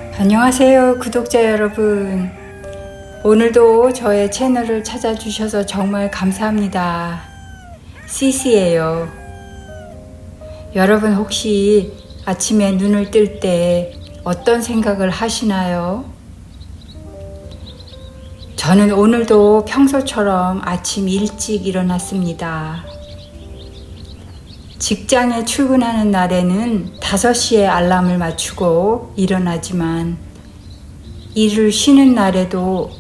안녕하세요, 구독자 여러분. 오늘도 저의 채널을 찾아주셔서 정말 감사합니다. CC예요. 여러분 혹시 아침에 눈을 뜰 때 어떤 생각을 하시나요? 저는 오늘도 평소처럼 아침 일찍 일어났습니다. 직장에 출근하는 날에는 5시에 알람을 맞추고 일어나지만 일을 쉬는 날에도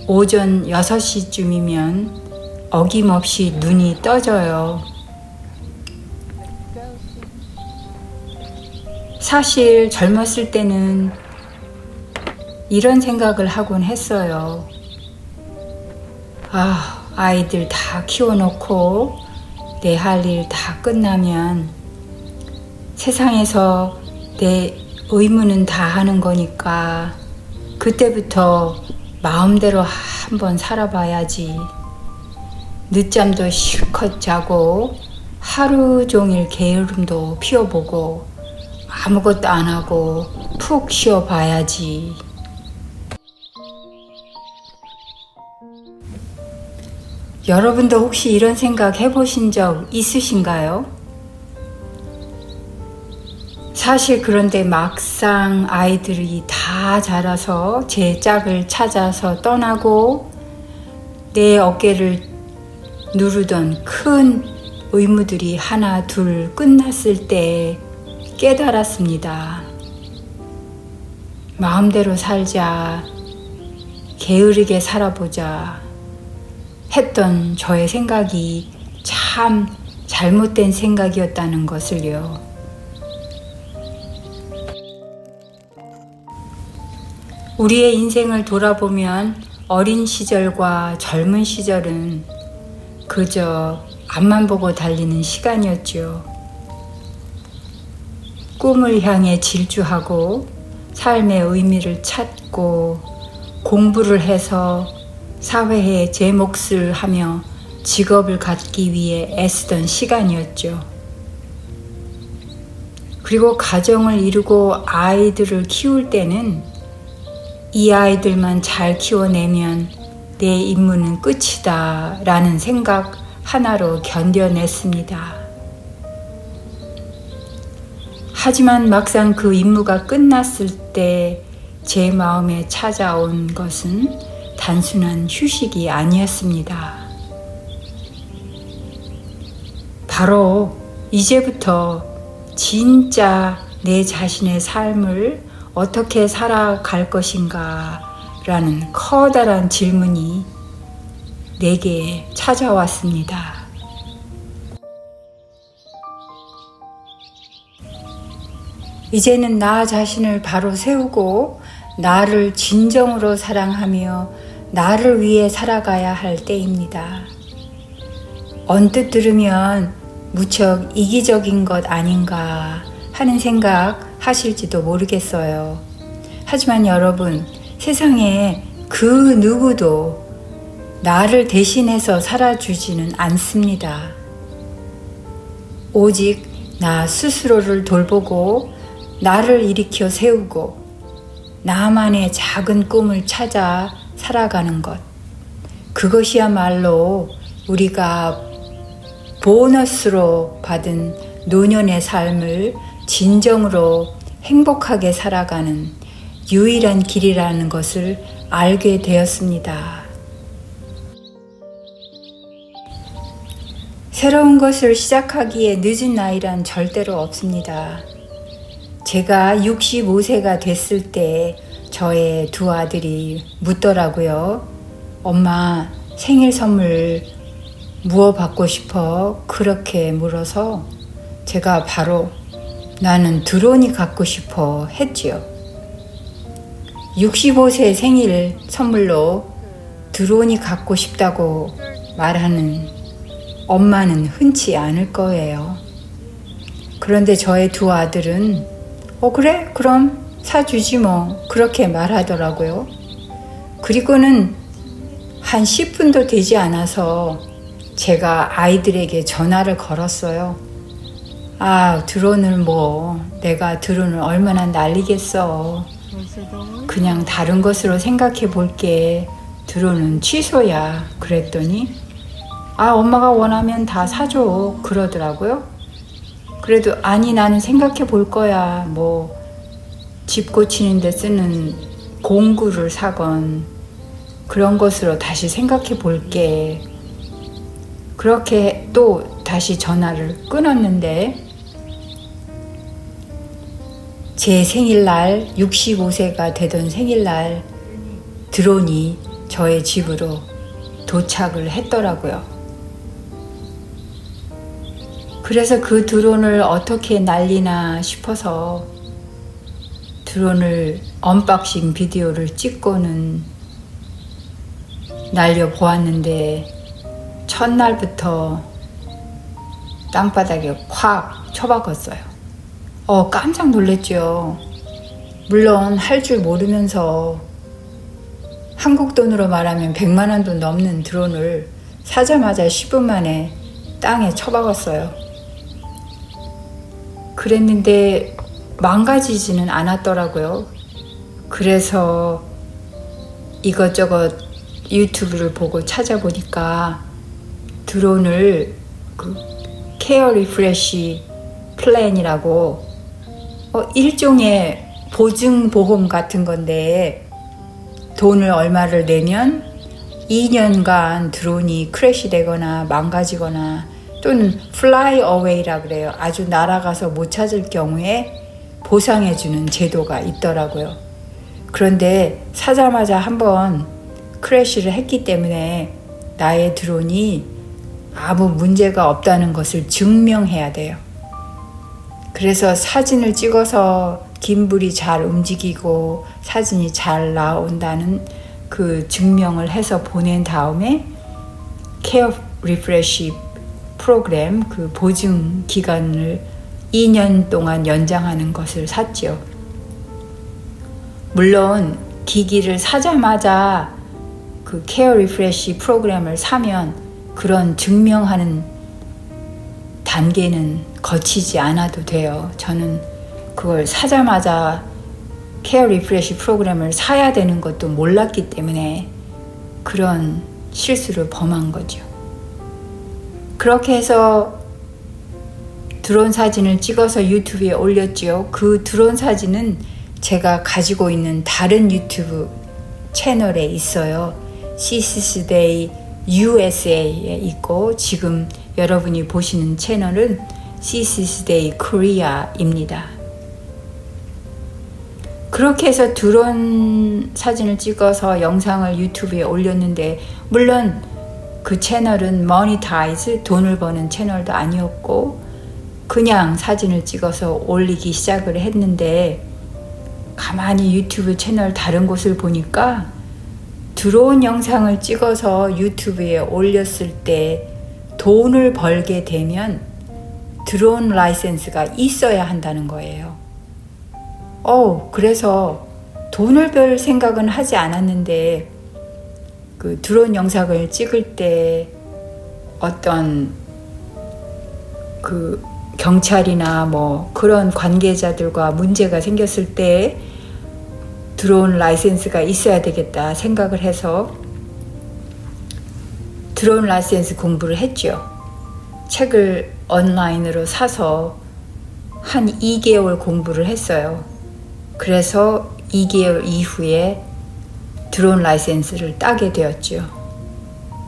오전 6시쯤이면 어김없이 눈이 떠져요. 사실 젊었을 때는 이런 생각을 하곤 했어요. 아이들 다 키워놓고 내 할 일 다 끝나면 세상에서 내 의무는 다 하는 거니까 그때부터 마음대로 한번 살아봐야지. 늦잠도 실컷 자고 하루 종일 게으름도 피워보고 아무것도 안 하고 푹 쉬어봐야지. 여러분도 혹시 이런 생각 해보신 적 있으신가요? 사실 그런데 막상 아이들이 다 자라서 제 짝을 찾아서 떠나고 내 어깨를 누르던 큰 의무들이 하나 둘 끝났을 때 깨달았습니다. 마음대로 살자, 게으르게 살아보자 했던 저의 생각이 참 잘못된 생각이었다는 것을요. 우리의 인생을 돌아보면 어린 시절과 젊은 시절은 그저 앞만 보고 달리는 시간이었죠. 꿈을 향해 질주하고 삶의 의미를 찾고 공부를 해서 사회에 제 몫을 하며 직업을 갖기 위해 애쓰던 시간이었죠. 그리고 가정을 이루고 아이들을 키울 때는 이 아이들만 잘 키워내면 내 임무는 끝이다 라는 생각 하나로 견뎌냈습니다. 하지만 막상 그 임무가 끝났을 때 제 마음에 찾아온 것은 단순한 휴식이 아니었습니다. 바로 이제부터 진짜 내 자신의 삶을 어떻게 살아갈 것인가 라는 커다란 질문이 내게 찾아왔습니다. 이제는 나 자신을 바로 세우고 나를 진정으로 사랑하며 나를 위해 살아가야 할 때입니다. 언뜻 들으면 무척 이기적인 것 아닌가 하는 생각 하실지도 모르겠어요. 하지만 여러분, 세상에 그 누구도 나를 대신해서 살아주지는 않습니다. 오직 나 스스로를 돌보고 나를 일으켜 세우고 나만의 작은 꿈을 찾아 살아가는 것, 그것이야말로 우리가 보너스로 받은 노년의 삶을 진정으로 행복하게 살아가는 유일한 길이라는 것을 알게 되었습니다. 새로운 것을 시작하기에 늦은 나이란 절대로 없습니다. 제가 65세가 됐을 때 저의 두 아들이 묻더라고요. 엄마, 생일 선물 무엇 받고 싶어? 그렇게 물어서 제가 바로 나는 드론이 갖고 싶어 했지요. 65세 생일 선물로 드론이 갖고 싶다고 말하는 엄마는 흔치 않을 거예요. 그런데 저의 두 아들은 그래? 그럼 사주지 뭐 그렇게 말하더라고요. 그리고는 한 10분도 되지 않아서 제가 아이들에게 전화를 걸었어요. 드론을 내가 드론을 얼마나 날리겠어. 그냥 다른 것으로 생각해 볼게. 드론은 취소야. 그랬더니 엄마가 원하면 다 사줘 그러더라고요. 그래도 아니 나는 생각해 볼 거야. 뭐 집 고치는 데 쓰는 공구를 사건 그런 것으로 다시 생각해 볼게. 그렇게 또 다시 전화를 끊었는데 제 생일날 65세가 되던 생일날 드론이 저의 집으로 도착을 했더라고요. 그래서 그 드론을 어떻게 날리나 싶어서 드론을 언박싱 비디오를 찍고는 날려보았는데 첫날부터 땅바닥에 콱 쳐박았어요. 깜짝 놀랐죠. 물론 할 줄 모르면서 한국 돈으로 말하면 100만 원도 넘는 드론을 사자마자 10분 만에 땅에 쳐박았어요. 그랬는데 망가지지는 않았더라고요. 그래서 이것저것 유튜브를 보고 찾아보니까 드론을 케어 리프레시 플랜이라고 일종의 보증보험 같은 건데 돈을 얼마를 내면 2년간 드론이 크래시 되거나 망가지거나 또는 fly away라 그래요. 아주 날아가서 못 찾을 경우에 보상해주는 제도가 있더라고요. 그런데 사자마자 한번 크래시를 했기 때문에 나의 드론이 아무 문제가 없다는 것을 증명해야 돼요. 그래서 사진을 찍어서 김불이 잘 움직이고 사진이 잘 나온다는 그 증명을 해서 보낸 다음에 케어 리프레시 프로그램 그 보증 기간을 2년 동안 연장하는 것을 샀죠. 물론 기기를 사자마자 그 케어 리프레시 프로그램을 사면 그런 증명하는 단계는 거치지 않아도 돼요. 저는 그걸 사자마자 케어 리프레시 프로그램을 사야 되는 것도 몰랐기 때문에 그런 실수를 범한 거죠. 그렇게 해서 드론 사진을 찍어서 유튜브에 올렸죠. 그 드론 사진은 제가 가지고 있는 다른 유튜브 채널에 있어요. CCSday USA에 있고 지금 여러분이 보시는 채널은 CCSday Korea입니다. 그렇게 해서 드론 사진을 찍어서 영상을 유튜브에 올렸는데 물론 그 채널은 모니타이즈 돈을 버는 채널도 아니었고 그냥 사진을 찍어서 올리기 시작을 했는데 가만히 유튜브 채널 다른 곳을 보니까 드론 영상을 찍어서 유튜브에 올렸을 때 돈을 벌게 되면 드론 라이센스가 있어야 한다는 거예요. 그래서 돈을 벌 생각은 하지 않았는데 그 드론 영상을 찍을 때 어떤 그 경찰이나 뭐 그런 관계자들과 문제가 생겼을 때 드론 라이센스가 있어야 되겠다 생각을 해서 드론 라이센스 공부를 했죠. 책을 온라인으로 사서 한 2개월 공부를 했어요. 그래서 2개월 이후에 드론 라이센스를 따게 되었죠.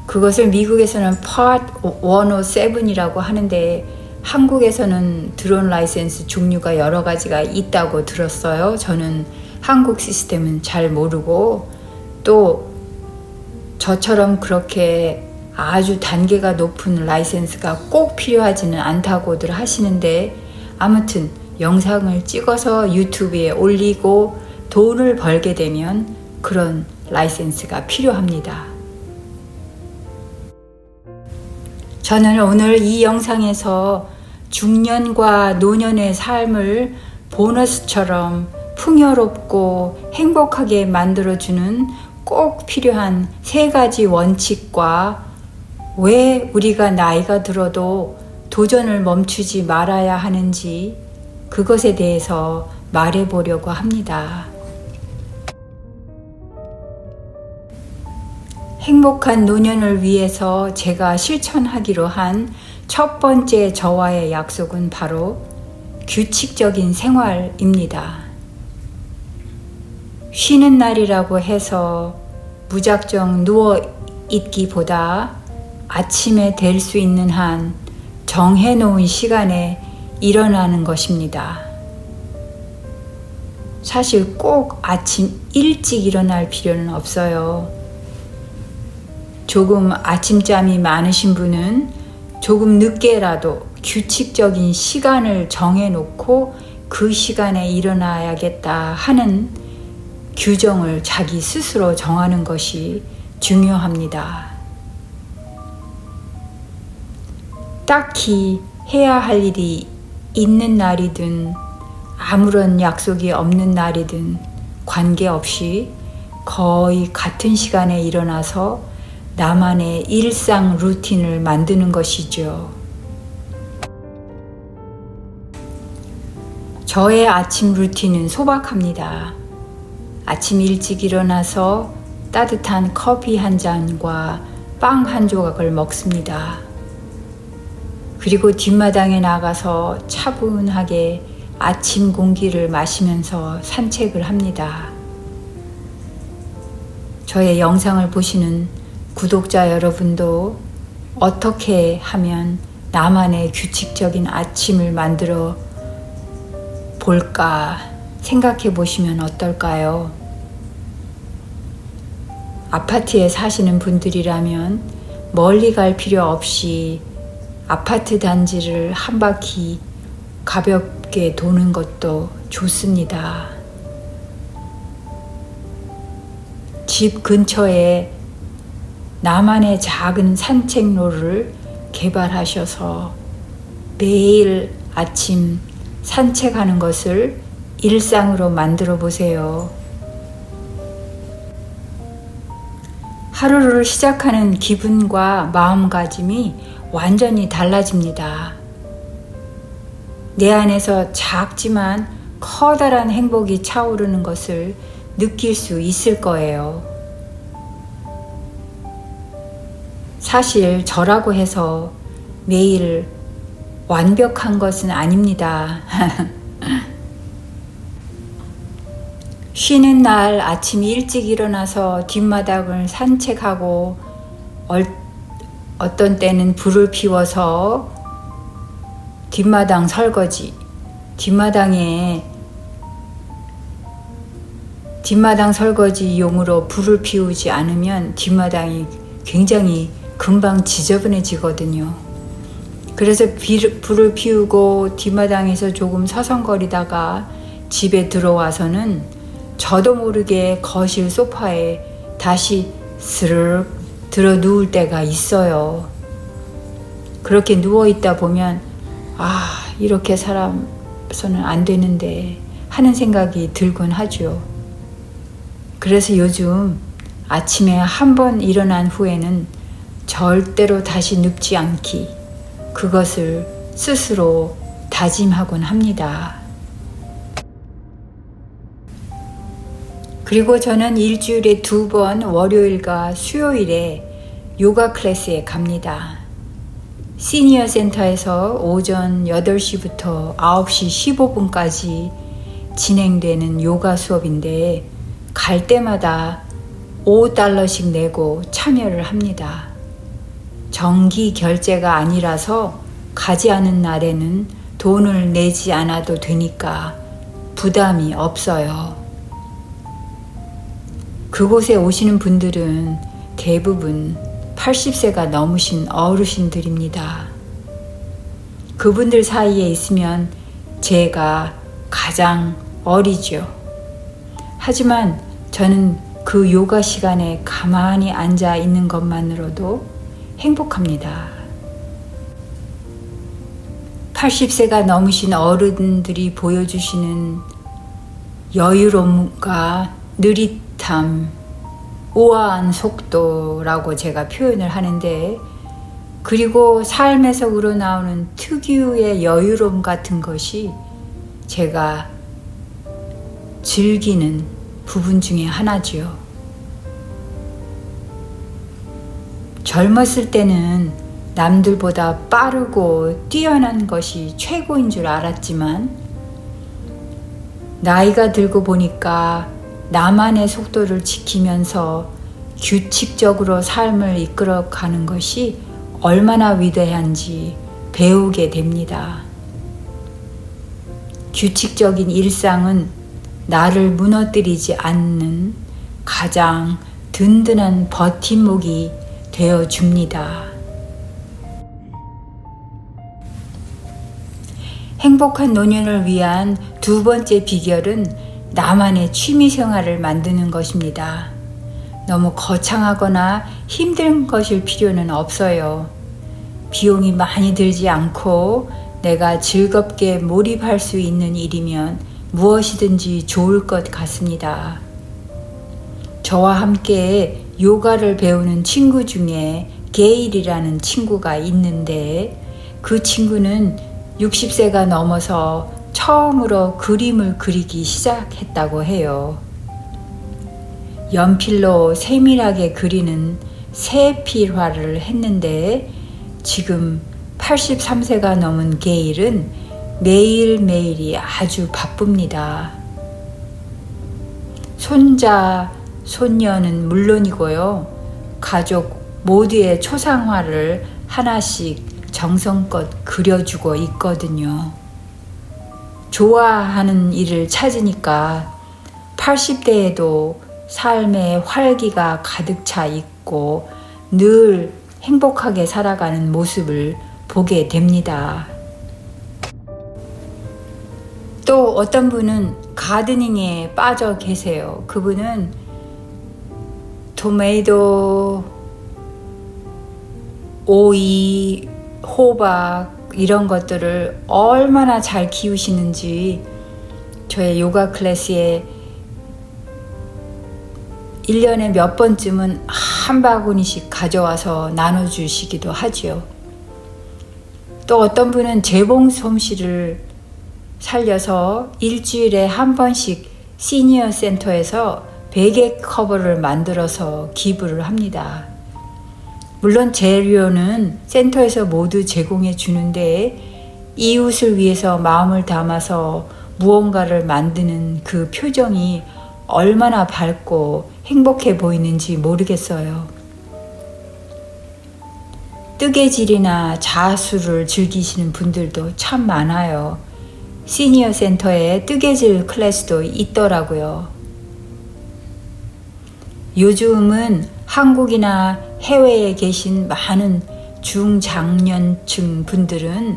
그것을 미국에서는 Part 107이라고 하는데 한국에서는 드론 라이센스 종류가 여러 가지가 있다고 들었어요. 저는 한국 시스템은 잘 모르고 또 저처럼 그렇게 아주 단계가 높은 라이센스가 꼭 필요하지는 않다고들 하시는데 아무튼 영상을 찍어서 유튜브에 올리고 돈을 벌게 되면 그런 라이센스가 필요합니다. 저는 오늘 이 영상에서 중년과 노년의 삶을 보너스처럼 풍요롭고 행복하게 만들어주는 꼭 필요한 3가지 원칙과 왜 우리가 나이가 들어도 도전을 멈추지 말아야 하는지 그것에 대해서 말해보려고 합니다. 행복한 노년을 위해서 제가 실천하기로 한 첫 번째 저와의 약속은 바로 규칙적인 생활입니다. 쉬는 날이라고 해서 무작정 누워 있기보다 아침에 될 수 있는 한 정해놓은 시간에 일어나는 것입니다. 사실 꼭 아침 일찍 일어날 필요는 없어요. 조금 아침잠이 많으신 분은 조금 늦게라도 규칙적인 시간을 정해놓고 그 시간에 일어나야겠다 하는 규정을 자기 스스로 정하는 것이 중요합니다. 딱히 해야 할 일이 있는 날이든 아무런 약속이 없는 날이든 관계없이 거의 같은 시간에 일어나서 나만의 일상 루틴을 만드는 것이죠. 저의 아침 루틴은 소박합니다. 아침 일찍 일어나서 따뜻한 커피 한 잔과 빵 한 조각을 먹습니다. 그리고 뒷마당에 나가서 차분하게 아침 공기를 마시면서 산책을 합니다. 저의 영상을 보시는 구독자 여러분도 어떻게 하면 나만의 규칙적인 아침을 만들어 볼까 생각해 보시면 어떨까요? 아파트에 사시는 분들이라면 멀리 갈 필요 없이 아파트 단지를 한 바퀴 가볍게 도는 것도 좋습니다. 집 근처에 나만의 작은 산책로를 개발하셔서 매일 아침 산책하는 것을 일상으로 만들어 보세요. 하루를 시작하는 기분과 마음가짐이 완전히 달라집니다. 내 안에서 작지만 커다란 행복이 차오르는 것을 느낄 수 있을 거예요. 사실 저라고 해서 매일 완벽한 것은 아닙니다. 쉬는 날 아침 일찍 일어나서 뒷마당을 산책하고 어떤 때는 불을 피워서 뒷마당 설거지, 뒷마당 설거지용으로 불을 피우지 않으면 뒷마당이 굉장히 금방 지저분해지거든요. 그래서 불을 피우고 뒷마당에서 조금 서성거리다가 집에 들어와서는 저도 모르게 거실 소파에 다시 스르륵 들어 누울 때가 있어요. 그렇게 누워있다 보면 이렇게 살아서는 안 되는데 하는 생각이 들곤 하죠. 그래서 요즘 아침에 한 번 일어난 후에는 절대로 다시 눕지 않기, 그것을 스스로 다짐하곤 합니다. 그리고 저는 일주일에 2번 월요일과 수요일에 요가 클래스에 갑니다. 시니어 센터에서 오전 8시부터 9시 15분까지 진행되는 요가 수업인데 갈 때마다 $5씩 내고 참여를 합니다. 정기 결제가 아니라서 가지 않은 날에는 돈을 내지 않아도 되니까 부담이 없어요. 그곳에 오시는 분들은 대부분 80세가 넘으신 어르신들입니다. 그분들 사이에 있으면 제가 가장 어리죠. 하지만 저는 그 요가 시간에 가만히 앉아 있는 것만으로도 행복합니다. 80세가 넘으신 어른들이 보여주시는 여유로움과 느릿함, 우아한 속도라고 제가 표현을 하는데, 그리고 삶에서 우러나오는 특유의 여유로움 같은 것이 제가 즐기는 부분 중에 하나지요. 젊었을 때는 남들보다 빠르고 뛰어난 것이 최고인 줄 알았지만 나이가 들고 보니까 나만의 속도를 지키면서 규칙적으로 삶을 이끌어가는 것이 얼마나 위대한지 배우게 됩니다. 규칙적인 일상은 나를 무너뜨리지 않는 가장 든든한 버팀목이 되어줍니다. 행복한 노년을 위한 두 번째 비결은 나만의 취미 생활을 만드는 것입니다. 너무 거창하거나 힘든 것일 필요는 없어요. 비용이 많이 들지 않고 내가 즐겁게 몰입할 수 있는 일이면 무엇이든지 좋을 것 같습니다. 저와 함께 요가를 배우는 친구 중에 게일이라는 친구가 있는데 그 친구는 60세가 넘어서 처음으로 그림을 그리기 시작했다고 해요. 연필로 세밀하게 그리는 세필화를 했는데 지금 83세가 넘은 게일은 매일매일이 아주 바쁩니다. 손자, 손녀는 물론이고요. 가족 모두의 초상화를 하나씩 정성껏 그려주고 있거든요. 좋아하는 일을 찾으니까 80대에도 삶의 활기가 가득 차 있고 늘 행복하게 살아가는 모습을 보게 됩니다. 또 어떤 분은 가드닝에 빠져 계세요. 그분은 토마토, 오이, 호박 이런 것들을 얼마나 잘 키우시는지 저의 요가 클래스에 1년에 몇 번쯤은 한 바구니씩 가져와서 나눠주시기도 하지요. 또 어떤 분은 재봉 솜씨를 살려서 일주일에 한 번씩 시니어 센터에서 베개 커버를 만들어서 기부를 합니다. 물론 재료는 센터에서 모두 제공해 주는데 이웃을 위해서 마음을 담아서 무언가를 만드는 그 표정이 얼마나 밝고 행복해 보이는지 모르겠어요. 뜨개질이나 자수를 즐기시는 분들도 참 많아요. 시니어 센터에 뜨개질 클래스도 있더라고요. 요즘은 한국이나 해외에 계신 많은 중장년층 분들은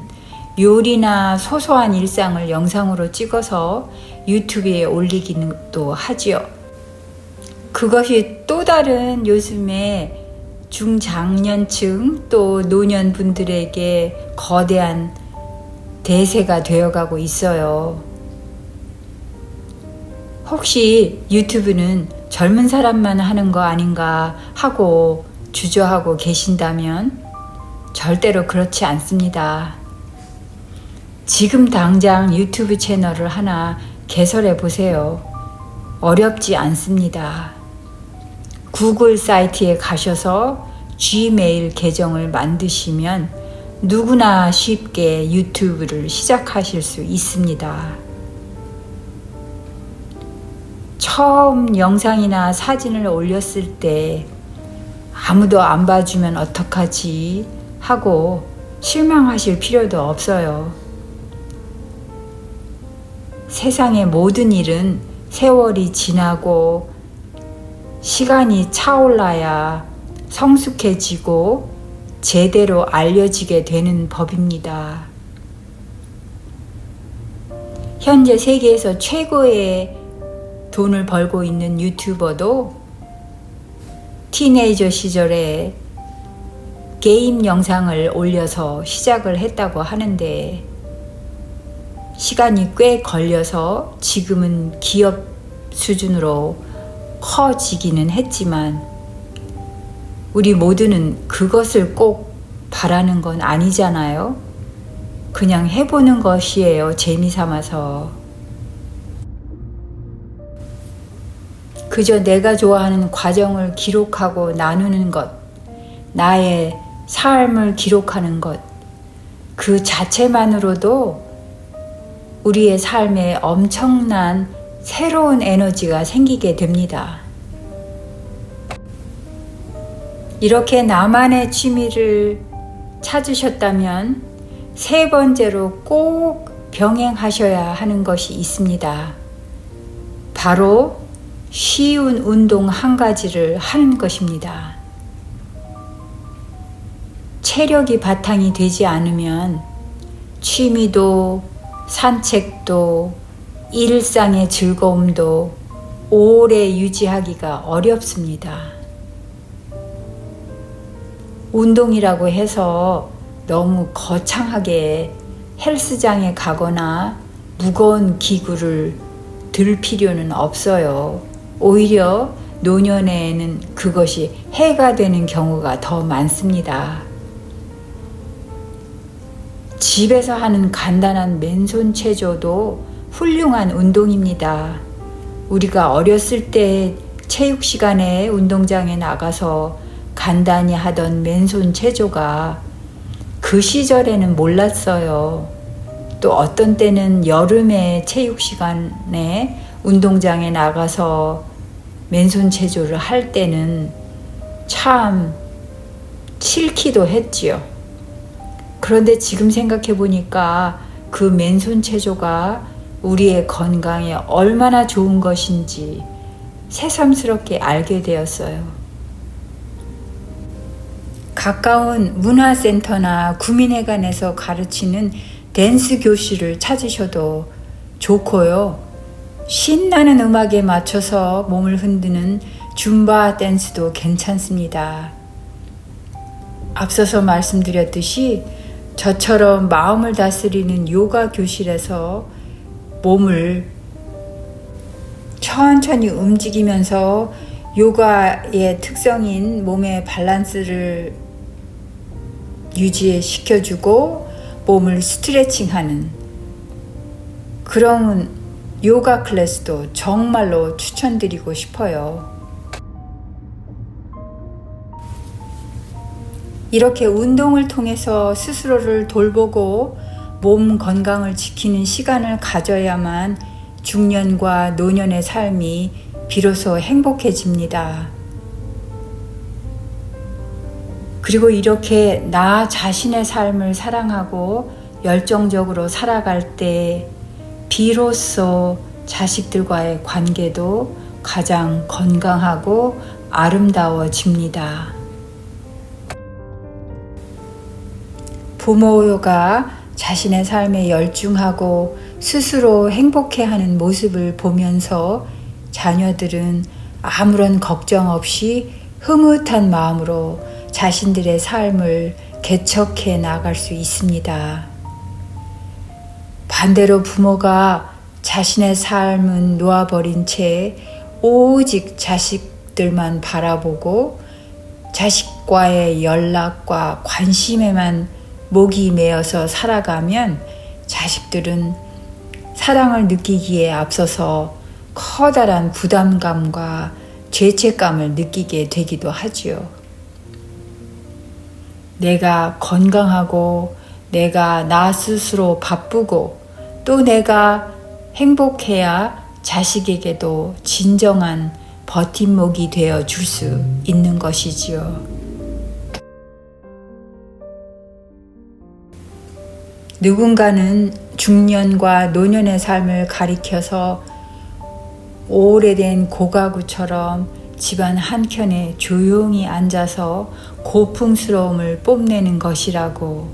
요리나 소소한 일상을 영상으로 찍어서 유튜브에 올리기도 하지요. 그것이 또 다른 요즘에 중장년층 또 노년분들에게 거대한 대세가 되어가고 있어요. 혹시 유튜브는 젊은 사람만 하는 거 아닌가 하고 주저하고 계신다면 절대로 그렇지 않습니다. 지금 당장 유튜브 채널을 하나 개설해 보세요. 어렵지 않습니다. 구글 사이트에 가셔서 Gmail 계정을 만드시면 누구나 쉽게 유튜브를 시작하실 수 있습니다. 처음 영상이나 사진을 올렸을 때 아무도 안 봐주면 어떡하지 하고 실망하실 필요도 없어요. 세상의 모든 일은 세월이 지나고 시간이 차올라야 성숙해지고 제대로 알려지게 되는 법입니다. 현재 세계에서 최고의 돈을 벌고 있는 유튜버도 티네이저 시절에 게임 영상을 올려서 시작을 했다고 하는데 시간이 꽤 걸려서 지금은 기업 수준으로 커지기는 했지만 우리 모두는 그것을 꼭 바라는 건 아니잖아요. 그냥 해보는 것이에요. 재미삼아서. 그저 내가 좋아하는 과정을 기록하고 나누는 것, 나의 삶을 기록하는 것, 그 자체만으로도 우리의 삶에 엄청난 새로운 에너지가 생기게 됩니다. 이렇게 나만의 취미를 찾으셨다면 세 번째로 꼭 병행하셔야 하는 것이 있습니다. 바로 쉬운 운동 한 가지를 하는 것입니다. 체력이 바탕이 되지 않으면 취미도 산책도 일상의 즐거움도 오래 유지하기가 어렵습니다. 운동이라고 해서 너무 거창하게 헬스장에 가거나 무거운 기구를 들 필요는 없어요. 오히려 노년에는 그것이 해가 되는 경우가 더 많습니다. 집에서 하는 간단한 맨손 체조도 훌륭한 운동입니다. 우리가 어렸을 때 체육 시간에 운동장에 나가서 간단히 하던 맨손 체조가 그 시절에는 몰랐어요. 또 어떤 때는 여름에 체육 시간에 운동장에 나가서 맨손 체조를 할 때는 참 싫기도 했지요. 그런데 지금 생각해 보니까 그 맨손 체조가 우리의 건강에 얼마나 좋은 것인지 새삼스럽게 알게 되었어요. 가까운 문화센터나 구민회관에서 가르치는 댄스 교실을 찾으셔도 좋고요. 신나는 음악에 맞춰서 몸을 흔드는 줌바 댄스도 괜찮습니다. 앞서서 말씀드렸듯이 저처럼 마음을 다스리는 요가 교실에서 몸을 천천히 움직이면서 요가의 특성인 몸의 밸런스를 유지시켜주고 몸을 스트레칭하는 그런 요가 클래스도 정말로 추천드리고 싶어요. 이렇게 운동을 통해서 스스로를 돌보고 몸 건강을 지키는 시간을 가져야만 중년과 노년의 삶이 비로소 행복해집니다. 그리고 이렇게 나 자신의 삶을 사랑하고 열정적으로 살아갈 때 비로소 자식들과의 관계도 가장 건강하고 아름다워집니다. 부모가 자신의 삶에 열중하고 스스로 행복해하는 모습을 보면서 자녀들은 아무런 걱정 없이 흐뭇한 마음으로 자신들의 삶을 개척해 나갈 수 있습니다. 반대로 부모가 자신의 삶은 놓아버린 채 오직 자식들만 바라보고 자식과의 연락과 관심에만 목이 메어서 살아가면 자식들은 사랑을 느끼기에 앞서서 커다란 부담감과 죄책감을 느끼게 되기도 하지요. 내가 건강하고 내가 나 스스로 바쁘고 또 내가 행복해야 자식에게도 진정한 버팀목이 되어 줄 수 있는 것이지요. 누군가는 중년과 노년의 삶을 가리켜서 오래된 고가구처럼 집안 한켠에 조용히 앉아서 고풍스러움을 뽐내는 것이라고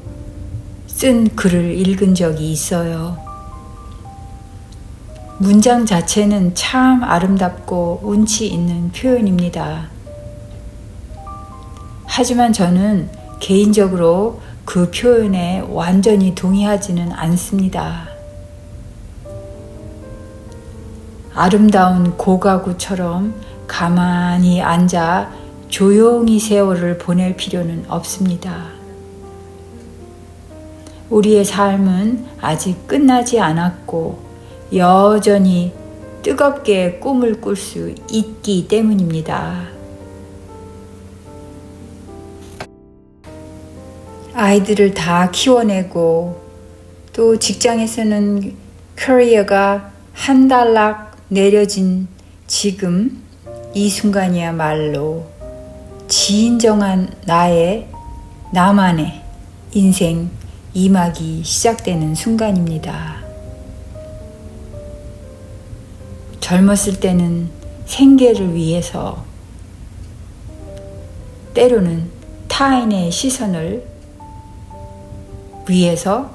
쓴 글을 읽은 적이 있어요. 문장 자체는 참 아름답고 운치 있는 표현입니다. 하지만 저는 개인적으로 그 표현에 완전히 동의하지는 않습니다. 아름다운 고가구처럼 가만히 앉아 조용히 세월을 보낼 필요는 없습니다. 우리의 삶은 아직 끝나지 않았고 여전히 뜨겁게 꿈을 꿀 수 있기 때문입니다. 아이들을 다 키워내고 또 직장에서는 커리어가 한 달락 내려진 지금 이 순간이야말로 진정한 나만의 인생 2막이 시작되는 순간입니다. 젊었을 때는 생계를 위해서 때로는 타인의 시선을 위해서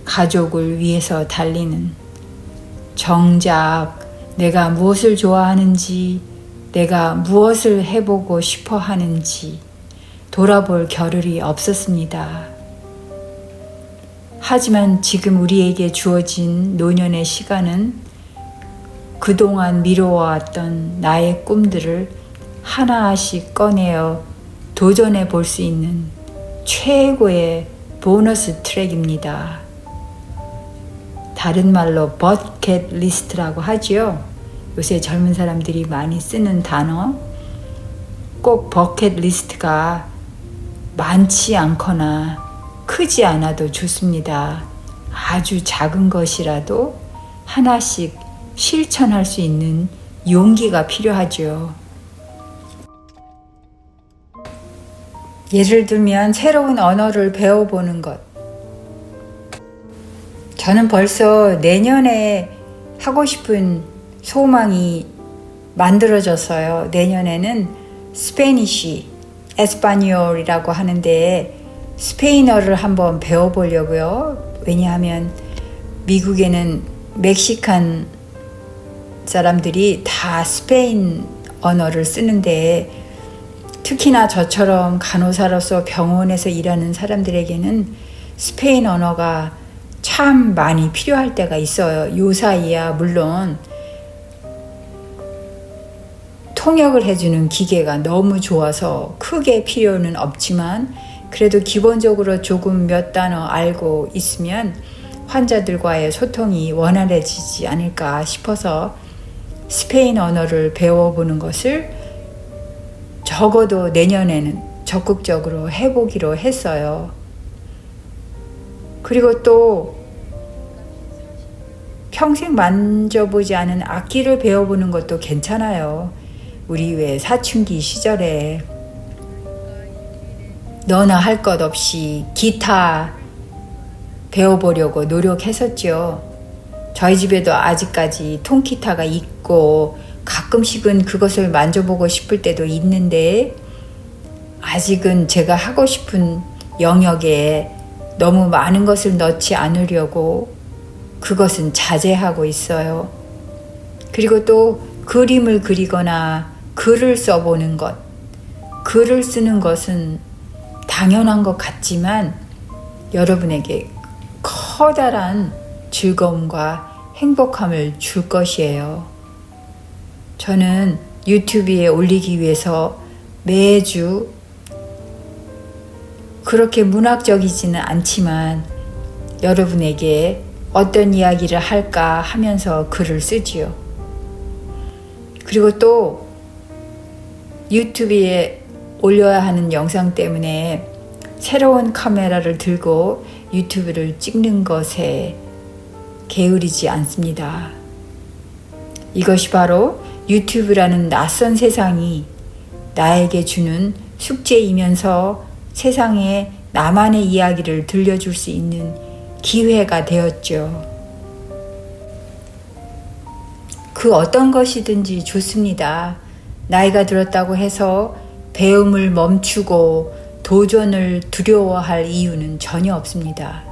가족을 위해서 달리는, 정작 내가 무엇을 좋아하는지, 내가 무엇을 해보고 싶어 하는지 돌아볼 겨를이 없었습니다. 하지만 지금 우리에게 주어진 노년의 시간은 그동안 미뤄왔던 나의 꿈들을 하나씩 꺼내어 도전해 볼 수 있는 최고의 보너스 트랙입니다. 다른 말로 버켓 리스트라고 하지요. 요새 젊은 사람들이 많이 쓰는 단어. 꼭 버켓 리스트가 많지 않거나 크지 않아도 좋습니다. 아주 작은 것이라도 하나씩 실천할 수 있는 용기가 필요하죠. 예를 들면 새로운 언어를 배워보는 것. 저는 벌써 내년에 하고 싶은 소망이 만들어졌어요. 내년에는 스페니쉬, 에스파뇰이라고 하는데 스페인어를 한번 배워보려고요. 왜냐하면 미국에는 멕시칸 사람들이 다 스페인 언어를 쓰는데 특히나 저처럼 간호사로서 병원에서 일하는 사람들에게는 스페인 언어가 참 많이 필요할 때가 있어요. 요사이야 물론 통역을 해주는 기계가 너무 좋아서 크게 필요는 없지만 그래도 기본적으로 조금 몇 단어 알고 있으면 환자들과의 소통이 원활해지지 않을까 싶어서 스페인 언어를 배워보는 것을 적어도 내년에는 적극적으로 해보기로 했어요. 그리고 또 평생 만져보지 않은 악기를 배워보는 것도 괜찮아요. 우리 왜 사춘기 시절에 너나 할 것 없이 기타 배워보려고 노력했었죠. 저희 집에도 아직까지 통기타가 있고 가끔씩은 그것을 만져보고 싶을 때도 있는데 아직은 제가 하고 싶은 영역에 너무 많은 것을 넣지 않으려고 그것은 자제하고 있어요. 그리고 또 그림을 그리거나 글을 써보는 것. 글을 쓰는 것은 당연한 것 같지만 여러분에게 커다란 즐거움과 행복함을 줄 것이에요. 저는 유튜브에 올리기 위해서 매주 그렇게 문학적이지는 않지만 여러분에게 어떤 이야기를 할까 하면서 글을 쓰지요. 그리고 또 유튜브에 올려야 하는 영상 때문에 새로운 카메라를 들고 유튜브를 찍는 것에 게으르지 않습니다. 이것이 바로 유튜브라는 낯선 세상이 나에게 주는 숙제이면서 세상에 나만의 이야기를 들려줄 수 있는 기회가 되었죠. 그 어떤 것이든지 좋습니다. 나이가 들었다고 해서 배움을 멈추고 도전을 두려워할 이유는 전혀 없습니다.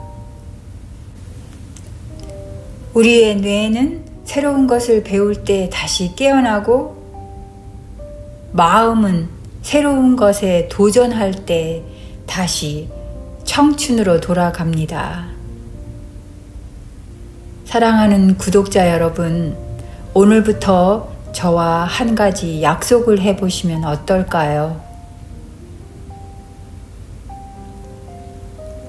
우리의 뇌는 새로운 것을 배울 때 다시 깨어나고 마음은 새로운 것에 도전할 때 다시 청춘으로 돌아갑니다. 사랑하는 구독자 여러분, 오늘부터 저와 한 가지 약속을 해보시면 어떨까요?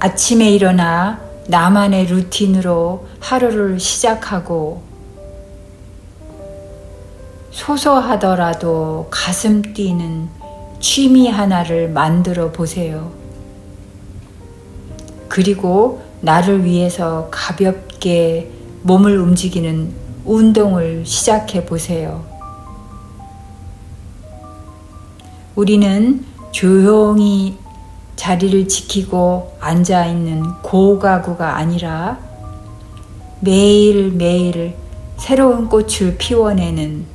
아침에 일어나 나만의 루틴으로 하루를 시작하고 소소하더라도 가슴 뛰는 취미 하나를 만들어 보세요. 그리고 나를 위해서 가볍게 몸을 움직이는 운동을 시작해 보세요. 우리는 조용히 자리를 지키고 앉아 있는 고가구가 아니라 매일매일 새로운 꽃을 피워내는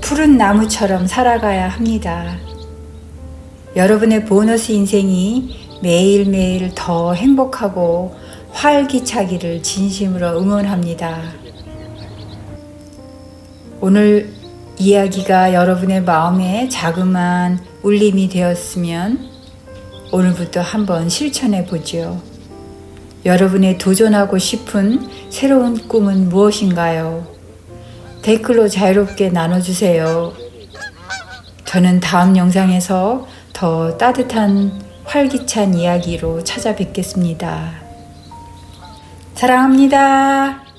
푸른 나무처럼 살아가야 합니다. 여러분의 보너스 인생이 매일매일 더 행복하고 활기차기를 진심으로 응원합니다. 오늘 이야기가 여러분의 마음에 자그마한 울림이 되었으면 오늘부터 한번 실천해 보죠. 여러분의 도전하고 싶은 새로운 꿈은 무엇인가요? 댓글로 자유롭게 나눠주세요. 저는 다음 영상에서 더 따뜻한 활기찬 이야기로 찾아뵙겠습니다. 사랑합니다.